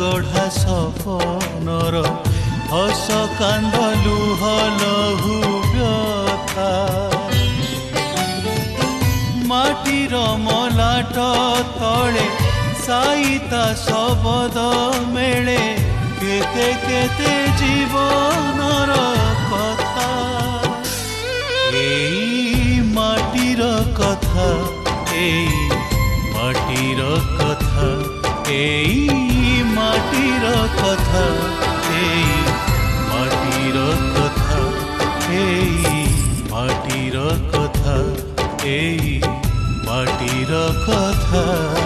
गढ़ा सपनर हस कांद लुह लहु व्यथा माटीर मलाट तले साईता शबद मेले केते केते जीवनर कथा एई माटीर कथा एई माटीर कथा एई माटीर कथा एई माटीर कथा एई माटीर कथा एई माटीर कथा।